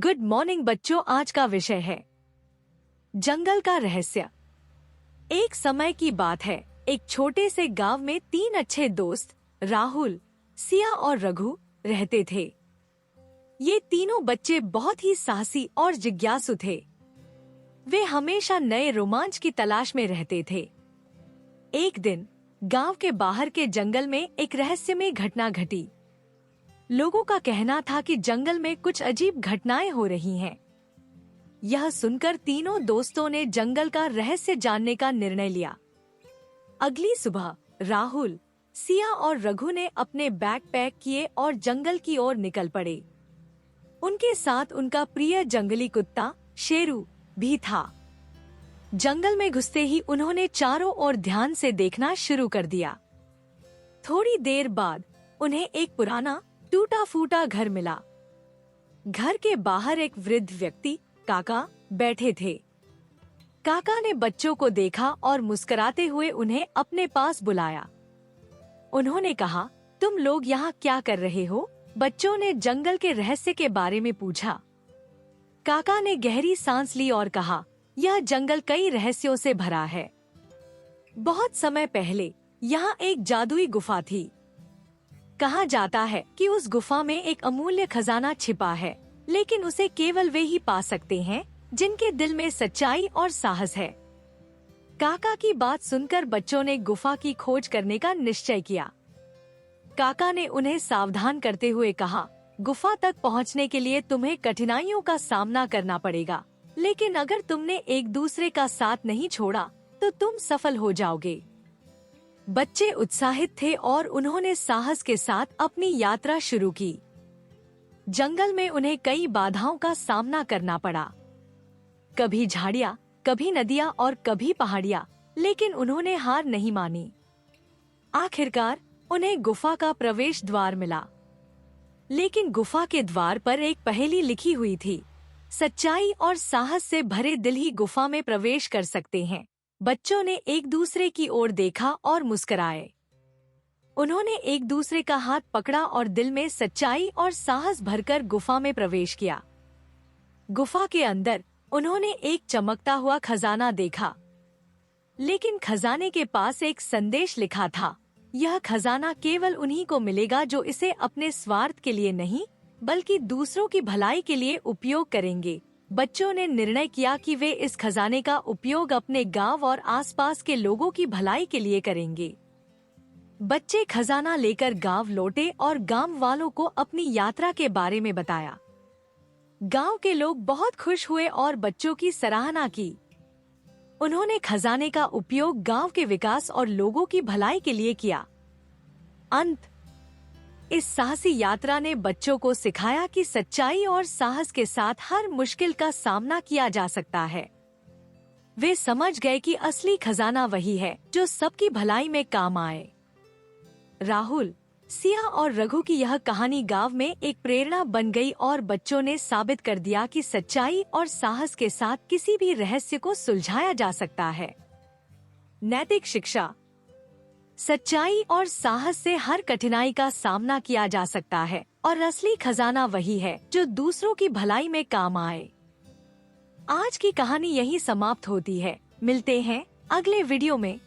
Good morning बच्चों। आज का विषय है जंगल का रहस्य। एक समय की बात है, एक छोटे से गांव में 3 अच्छे दोस्त राहुल, सिया और रघु रहते थे। ये तीनों बच्चे बहुत ही साहसी और जिज्ञासु थे। वे हमेशा नए रोमांच की तलाश में रहते थे। एक दिन गांव के बाहर के जंगल में एक रहस्यमय घटना घटी। लोगों का कहना था कि जंगल में कुछ अजीब घटनाएं हो रही हैं। यह सुनकर तीनों दोस्तों ने जंगल का रहस्य जानने का निर्णय लिया। अगली सुबह राहुल, सिया और रघु ने अपने बैग पैक किए और जंगल की ओर निकल पड़े। उनके साथ उनका प्रिय जंगली कुत्ता शेरू भी था। जंगल में घुसते ही उन्होंने चारों ओर ध्यान से देखना शुरू कर दिया। थोड़ी देर बाद उन्हें एक पुराना टूटा फूटा घर मिला। घर के बाहर एक वृद्ध व्यक्ति काका बैठे थे। काका ने बच्चों को देखा और मुस्कुराते हुए उन्हें अपने पास बुलाया। उन्होंने कहा, तुम लोग यहाँ क्या कर रहे हो? बच्चों ने जंगल के रहस्य के बारे में पूछा। काका ने गहरी सांस ली और कहा, यह जंगल कई रहस्यों से भरा है। बहुत समय पहले यहाँ एक जादुई गुफा थी। कहा जाता है कि उस गुफा में एक अमूल्य खजाना छिपा है, लेकिन उसे केवल वे ही पा सकते हैं जिनके दिल में सच्चाई और साहस है। काका की बात सुनकर बच्चों ने गुफा की खोज करने का निश्चय किया। काका ने उन्हें सावधान करते हुए कहा, गुफा तक पहुंचने के लिए तुम्हें कठिनाइयों का सामना करना पड़ेगा, लेकिन अगर तुमने एक दूसरे का साथ नहीं छोड़ा तो तुम सफल हो जाओगे। बच्चे उत्साहित थे और उन्होंने साहस के साथ अपनी यात्रा शुरू की। जंगल में उन्हें कई बाधाओं का सामना करना पड़ा, कभी झाड़ियाँ, कभी नदियाँ और कभी पहाड़ियाँ, लेकिन उन्होंने हार नहीं मानी। आखिरकार उन्हें गुफा का प्रवेश द्वार मिला। लेकिन गुफा के द्वार पर एक पहेली लिखी हुई थी, सच्चाई और साहस से भरे दिल ही गुफा में प्रवेश कर सकते हैं। बच्चों ने एक दूसरे की ओर देखा और मुस्कुराए। उन्होंने एक दूसरे का हाथ पकड़ा और दिल में सच्चाई और साहस भरकर गुफा में प्रवेश किया। गुफा के अंदर उन्होंने एक चमकता हुआ खजाना देखा, लेकिन खजाने के पास एक संदेश लिखा था। यह खजाना केवल उन्हीं को मिलेगा जो इसे अपने स्वार्थ के लिए नहीं, बल्कि दूसरों की भलाई के लिए उपयोग करेंगे। बच्चों ने निर्णय किया कि वे इस खजाने का उपयोग अपने गांव और आसपास के लोगों की भलाई के लिए करेंगे। बच्चे खजाना लेकर गांव लौटे और गांव वालों को अपनी यात्रा के बारे में बताया। गांव के लोग बहुत खुश हुए और बच्चों की सराहना की। उन्होंने खजाने का उपयोग गांव के विकास और लोगों की भलाई के लिए किया। अंत इस साहसी यात्रा ने बच्चों को सिखाया कि सच्चाई और साहस के साथ हर मुश्किल का सामना किया जा सकता है। वे समझ गए कि असली खजाना वही है जो सबकी भलाई में काम आए। राहुल, सिया और रघु की यह कहानी गांव में एक प्रेरणा बन गई और बच्चों ने साबित कर दिया कि सच्चाई और साहस के साथ किसी भी रहस्य को सुलझाया जा सकता है। नैतिक शिक्षा, सच्चाई और साहस से हर कठिनाई का सामना किया जा सकता है और असली खजाना वही है जो दूसरों की भलाई में काम आए। आज की कहानी यहीं समाप्त होती है। मिलते हैं अगले वीडियो में।